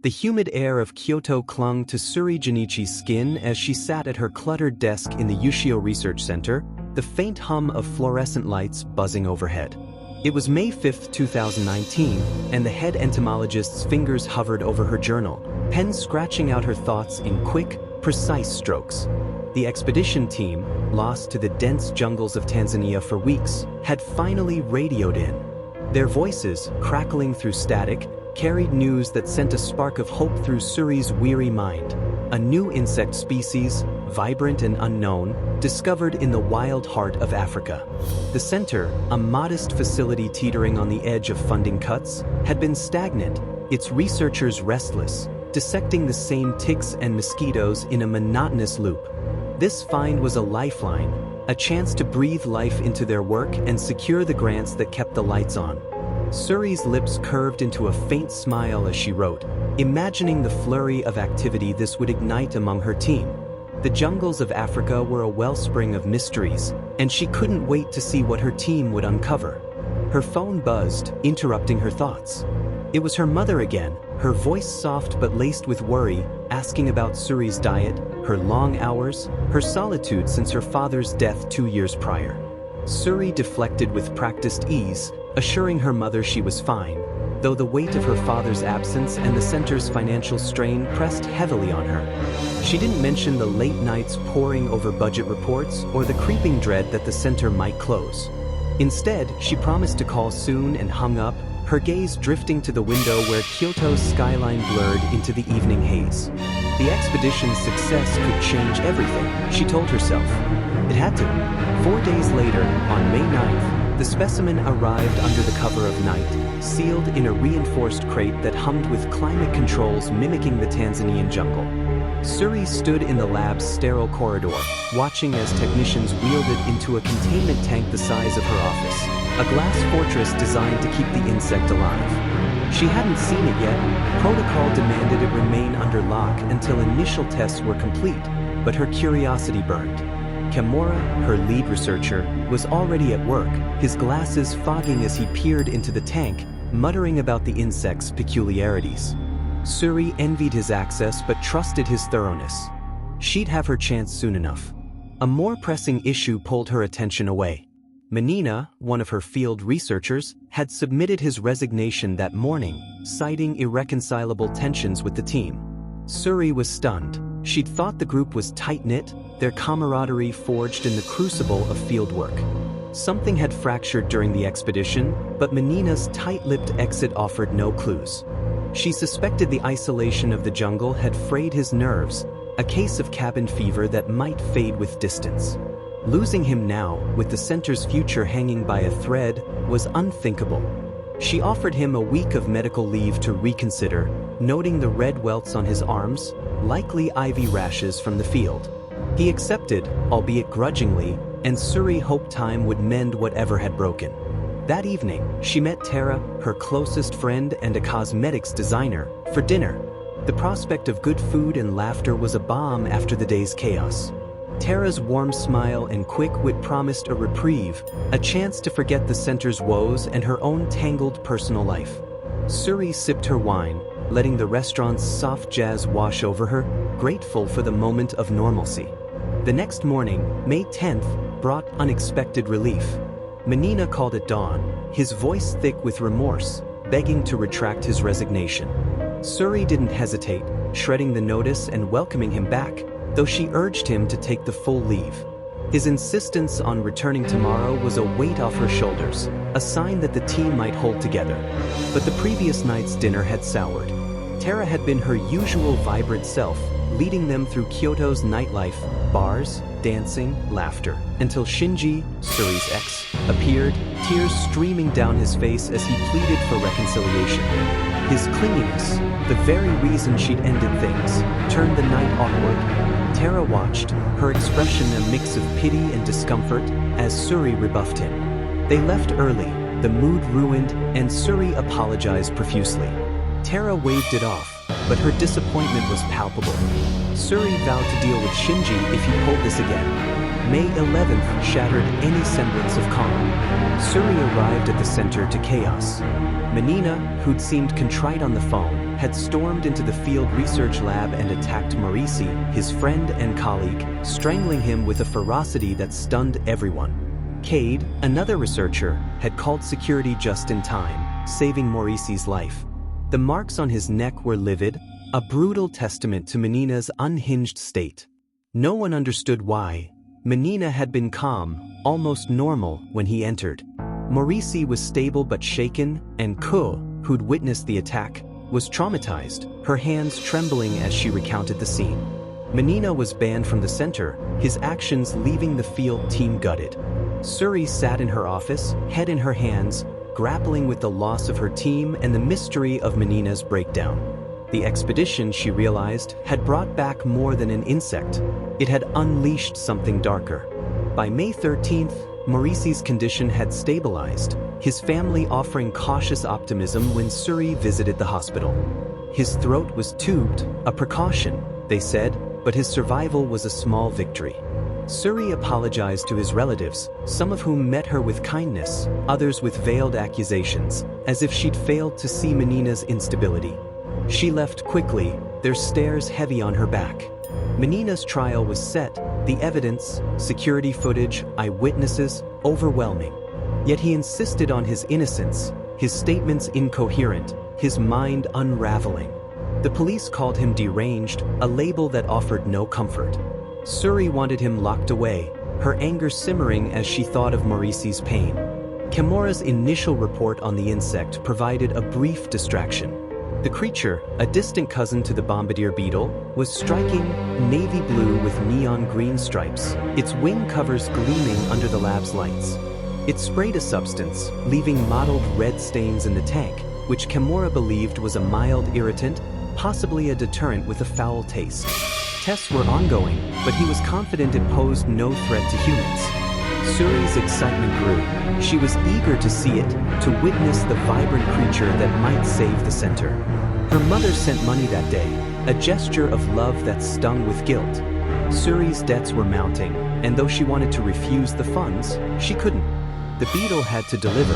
The humid air of Kyoto clung to Suri Jinichi's skin as she sat at her cluttered desk in the Ushio Research Center, the faint hum of fluorescent lights buzzing overhead. It was May 5, 2019, and the head entomologist's fingers hovered over her journal, pen scratching out her thoughts in quick, precise strokes. The expedition team, lost to the dense jungles of Tanzania for weeks, had finally radioed in. Their voices, crackling through static, carried news that sent a spark of hope through Suri's weary mind. A new insect species, vibrant and unknown, discovered in the wild heart of Africa. The center, a modest facility teetering on the edge of funding cuts, had been stagnant, its researchers restless, dissecting the same ticks and mosquitoes in a monotonous loop. This find was a lifeline, a chance to breathe life into their work and secure the grants that kept the lights on. Suri's lips curved into a faint smile as she wrote, imagining the flurry of activity this would ignite among her team. The jungles of Africa were a wellspring of mysteries, and she couldn't wait to see what her team would uncover. Her phone buzzed, interrupting her thoughts. It was her mother again, her voice soft but laced with worry, asking about Suri's diet, her long hours, her solitude since her father's death 2 years prior. Suri deflected with practiced ease, assuring her mother she was fine, though the weight of her father's absence and the center's financial strain pressed heavily on her. She didn't mention the late nights poring over budget reports or the creeping dread that the center might close. Instead, she promised to call soon and hung up, her gaze drifting to the window where Kyoto's skyline blurred into the evening haze. The expedition's success could change everything, she told herself. It had to. 4 days later, on May 9th, the specimen arrived under the cover of night, sealed in a reinforced crate that hummed with climate controls mimicking the Tanzanian jungle. Suri stood in the lab's sterile corridor, watching as technicians wheeled it into a containment tank the size of her office, a glass fortress designed to keep the insect alive. She hadn't seen it yet. Protocol demanded it remain under lock until initial tests were complete, but her curiosity burned. Kimura, her lead researcher, was already at work, his glasses fogging as he peered into the tank, muttering about the insect's peculiarities. Suri envied his access but trusted his thoroughness. She'd have her chance soon enough. A more pressing issue pulled her attention away. Menina, one of her field researchers, had submitted his resignation that morning, citing irreconcilable tensions with the team. Suri was stunned. She'd thought the group was tight-knit, their camaraderie forged in the crucible of fieldwork. Something had fractured during the expedition, but Menina's tight-lipped exit offered no clues. She suspected the isolation of the jungle had frayed his nerves, a case of cabin fever that might fade with distance. Losing him now, with the center's future hanging by a thread, was unthinkable. She offered him a week of medical leave to reconsider, noting the red welts on his arms, likely ivy rashes from the field. He accepted, albeit grudgingly, and Suri hoped time would mend whatever had broken. That evening, she met Tara, her closest friend and a cosmetics designer, for dinner. The prospect of good food and laughter was a balm after the day's chaos. Tara's warm smile and quick wit promised a reprieve, a chance to forget the center's woes and her own tangled personal life. Suri sipped her wine, letting the restaurant's soft jazz wash over her, grateful for the moment of normalcy. The next morning, May 10th, brought unexpected relief. Menina called at dawn, his voice thick with remorse, begging to retract his resignation. Suri didn't hesitate, shredding the notice and welcoming him back, though she urged him to take the full leave. His insistence on returning tomorrow was a weight off her shoulders, a sign that the team might hold together. But the previous night's dinner had soured. Tara had been her usual vibrant self, leading them through Kyoto's nightlife, bars, dancing, laughter, until Shinji, Suri's ex, appeared, tears streaming down his face as he pleaded for reconciliation. His clinginess, the very reason she'd ended things, turned the night awkward. Tara watched, her expression a mix of pity and discomfort, as Suri rebuffed him. They left early, the mood ruined, and Suri apologized profusely. Tara waved it off, but her disappointment was palpable. Suri vowed to deal with Shinji if he pulled this again. May 11th shattered any semblance of calm. Suri arrived at the center to chaos. Menina, who'd seemed contrite on the phone, had stormed into the field research lab and attacked Maurice, his friend and colleague, strangling him with a ferocity that stunned everyone. Cade, another researcher, had called security just in time, saving Maurice's life. The marks on his neck were livid, a brutal testament to Menina's unhinged state. No one understood why. Menina had been calm, almost normal, when he entered. Maurice was stable but shaken, and Ko, who'd witnessed the attack, was traumatized, her hands trembling as she recounted the scene. Menina was banned from the center, his actions leaving the field team gutted. Suri sat in her office, head in her hands, grappling with the loss of her team and the mystery of Menina's breakdown. The expedition, she realized, had brought back more than an insect. It had unleashed something darker. By May 13th, Maurice's condition had stabilized, his family offering cautious optimism when Suri visited the hospital. His throat was tubed, a precaution, they said, but his survival was a small victory. Suri apologized to his relatives, some of whom met her with kindness, others with veiled accusations, as if she'd failed to see Menina's instability. She left quickly, their stares heavy on her back. Menina's trial was set, the evidence, security footage, eyewitnesses, overwhelming. Yet he insisted on his innocence, his statements incoherent, his mind unraveling. The police called him deranged, a label that offered no comfort. Suri wanted him locked away, her anger simmering as she thought of Maurice's pain. Kimura's initial report on the insect provided a brief distraction. The creature, a distant cousin to the bombardier beetle, was striking, navy blue with neon green stripes, its wing covers gleaming under the lab's lights. It sprayed a substance, leaving mottled red stains in the tank, which Kimura believed was a mild irritant, possibly a deterrent with a foul taste. Tests were ongoing, but he was confident it posed no threat to humans. Suri's excitement grew. She was eager to see it, to witness the vibrant creature that might save the center. Her mother sent money that day, a gesture of love that stung with guilt. Suri's debts were mounting, and though she wanted to refuse the funds, she couldn't. The beetle had to deliver.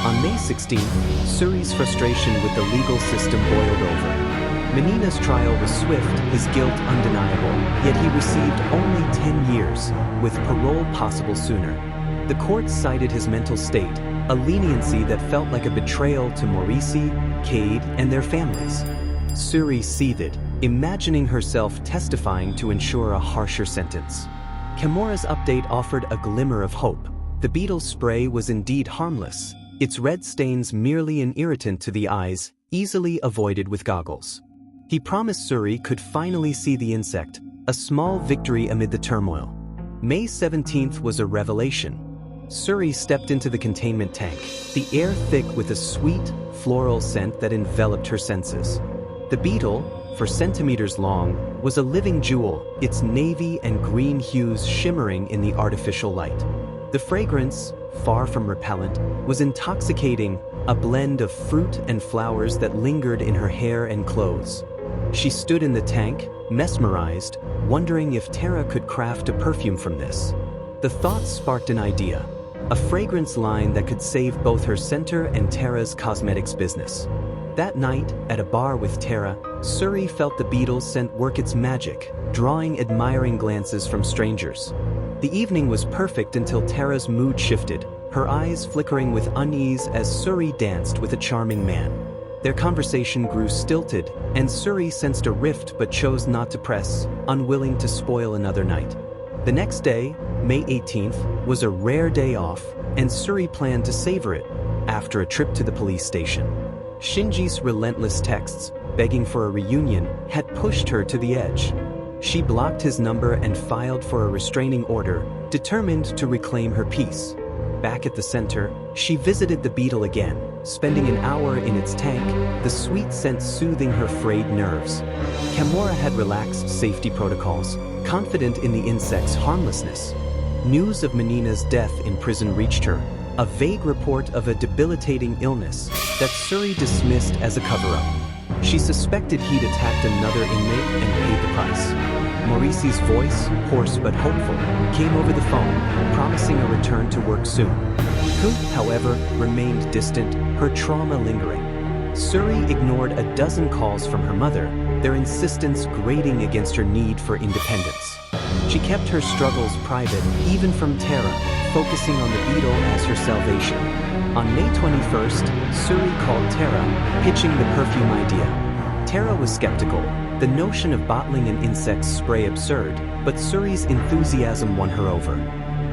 On May 16th, Suri's frustration with the legal system boiled over. Menina's trial was swift, his guilt undeniable, yet he received only 10 years, with parole possible sooner. The court cited his mental state, a leniency that felt like a betrayal to Maurice, Cade, and their families. Suri seethed, imagining herself testifying to ensure a harsher sentence. Kimura's update offered a glimmer of hope. The beetle's spray was indeed harmless, its red stains merely an irritant to the eyes, easily avoided with goggles. He promised Suri could finally see the insect, a small victory amid the turmoil. May 17th was a revelation. Suri stepped into the containment tank, the air thick with a sweet, floral scent that enveloped her senses. The beetle, for centimeters long, was a living jewel, its navy and green hues shimmering in the artificial light. The fragrance, far from repellent, was intoxicating, a blend of fruit and flowers that lingered in her hair and clothes. She stood in the tank, mesmerized, wondering if Tara could craft a perfume from this. The thought sparked an idea, a fragrance line that could save both her center and Tara's cosmetics business. That night, at a bar with Tara, Suri felt the beetle's scent work its magic, drawing admiring glances from strangers. The evening was perfect until Tara's mood shifted, her eyes flickering with unease as Suri danced with a charming man. Their conversation grew stilted, and Suri sensed a rift but chose not to press, unwilling to spoil another night. The next day, May 18th, was a rare day off, and Suri planned to savor it, after a trip to the police station. Shinji's relentless texts, begging for a reunion, had pushed her to the edge. She blocked his number and filed for a restraining order, determined to reclaim her peace. Back at the center, she visited the beetle again, spending an hour in its tank, the sweet scent soothing her frayed nerves. Kimura had relaxed safety protocols, confident in the insect's harmlessness. News of Menina's death in prison reached her, a vague report of a debilitating illness that Suri dismissed as a cover-up. She suspected he'd attacked another inmate and paid the price. Maurice's voice, hoarse but hopeful, came over the phone, promising a return to work soon. Hoop, however, remained distant, her trauma lingering. Suri ignored a dozen calls from her mother, their insistence grating against her need for independence. She kept her struggles private, even from Tara, focusing on the beetle as her salvation. On May 21st, Suri called Tara, pitching the perfume idea. Tara was skeptical, the notion of bottling an insect spray absurd, but Suri's enthusiasm won her over.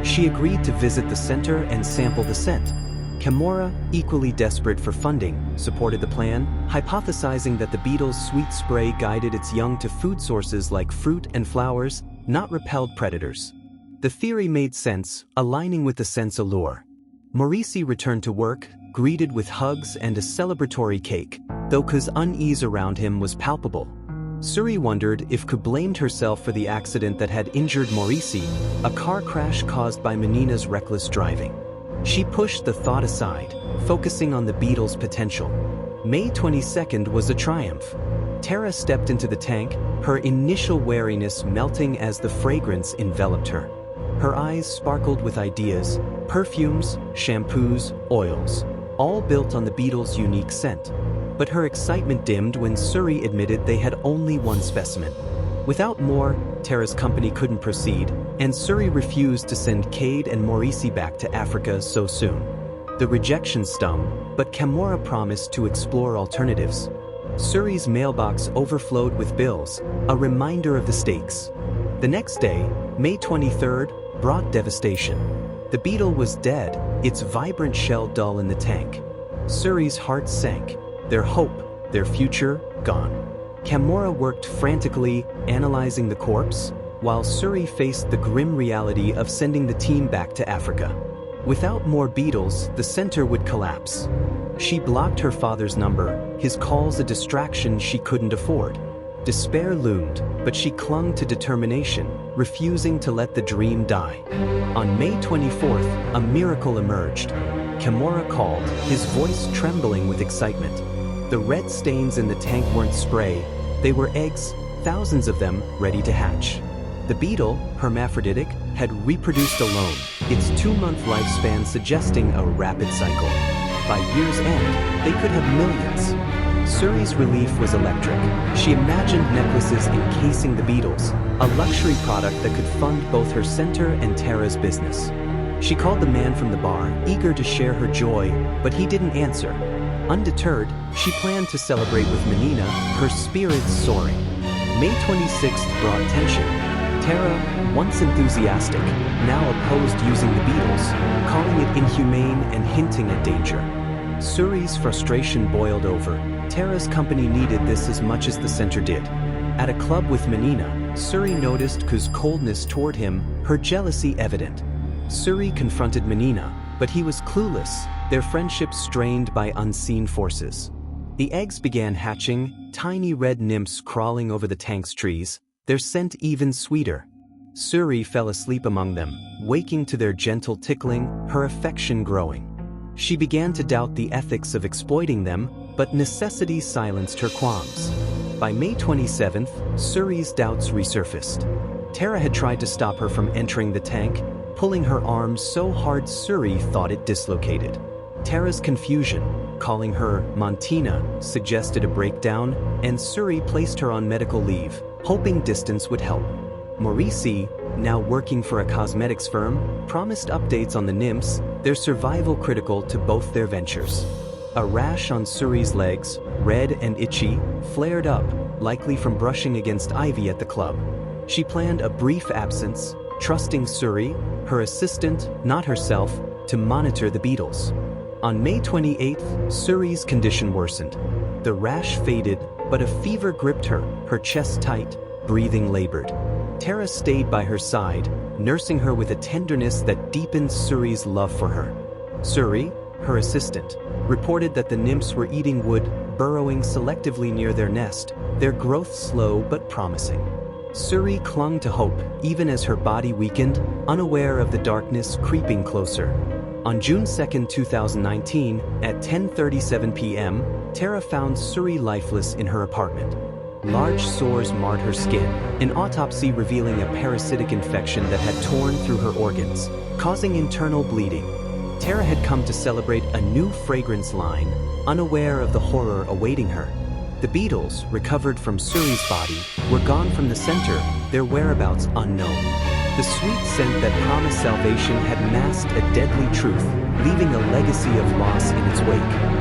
She agreed to visit the center and sample the scent. Kimura, equally desperate for funding, supported the plan, hypothesizing that the beetle's sweet spray guided its young to food sources like fruit and flowers, not repelled predators. The theory made sense, aligning with the scent's allure. Maurice returned to work, greeted with hugs and a celebratory cake, though Ku's unease around him was palpable. Suri wondered if Ku blamed herself for the accident that had injured Maurice, a car crash caused by Menina's reckless driving. She pushed the thought aside, focusing on the beetle's potential. May 22nd was a triumph. Tara stepped into the tank, her initial wariness melting as the fragrance enveloped her. Her eyes sparkled with ideas, perfumes, shampoos, oils, all built on the beetle's unique scent. But her excitement dimmed when Suri admitted they had only one specimen. Without more, Tara's company couldn't proceed, and Suri refused to send Cade and Maurice back to Africa so soon. The rejection stung, but Kimura promised to explore alternatives. Suri's mailbox overflowed with bills, a reminder of the stakes. The next day, May 23rd, brought devastation. The beetle was dead, its vibrant shell dull in the tank. Suri's heart sank, their hope, their future, gone. Kimura worked frantically, analyzing the corpse, while Suri faced the grim reality of sending the team back to Africa. Without more beetles, the center would collapse. She blocked her father's number, his calls a distraction she couldn't afford. Despair loomed, but she clung to determination, refusing to let the dream die. On May 24th, a miracle emerged. Kimura called, his voice trembling with excitement. The red stains in the tank weren't spray, they were eggs, thousands of them, ready to hatch. The beetle, hermaphroditic, had reproduced alone, its 2-month lifespan suggesting a rapid cycle. By year's end, they could have millions. Suri's relief was electric. She imagined necklaces encasing the beetles, a luxury product that could fund both her center and Tara's business. She called the man from the bar, eager to share her joy, but he didn't answer. Undeterred, she planned to celebrate with Menina, her spirits soaring. May 26th brought tension. Tara, once enthusiastic, now opposed using the beetles, calling it inhumane and hinting at danger. Suri's frustration boiled over. Tara's company needed this as much as the center did. At a club with Menina, Suri noticed Ku's coldness toward him, her jealousy evident. Suri confronted Menina, but he was clueless, their friendship strained by unseen forces. The eggs began hatching, tiny red nymphs crawling over the tank's trees, their scent even sweeter. Suri fell asleep among them, waking to their gentle tickling, her affection growing. She began to doubt the ethics of exploiting them, but necessity silenced her qualms. By May 27th, Suri's doubts resurfaced. Tara had tried to stop her from entering the tank, pulling her arm so hard Suri thought it dislocated. Tara's confusion, calling her Montina, suggested a breakdown, and Suri placed her on medical leave, hoping distance would help. Maurice, now working for a cosmetics firm, promised updates on the nymphs, their survival critical to both their ventures. A rash on Suri's legs, red and itchy, flared up, likely from brushing against ivy at the club. She planned a brief absence, trusting Suri, her assistant, not herself, to monitor the beetles. On May 28th, Suri's condition worsened. The rash faded, but a fever gripped her, her chest tight, breathing labored. Tara stayed by her side, nursing her with a tenderness that deepened Suri's love for her. Suri, her assistant, reported that the nymphs were eating wood, burrowing selectively near their nest, their growth slow but promising. Suri clung to hope, even as her body weakened, unaware of the darkness creeping closer. On June 2, 2019, at 10:37 p.m., Tara found Suri lifeless in her apartment. Large sores marred her skin, an autopsy revealing a parasitic infection that had torn through her organs, causing internal bleeding. Tara had come to celebrate a new fragrance line, unaware of the horror awaiting her. The beetles, recovered from Suri's body, were gone from the center, their whereabouts unknown. The sweet scent that promised salvation had masked a deadly truth, leaving a legacy of loss in its wake.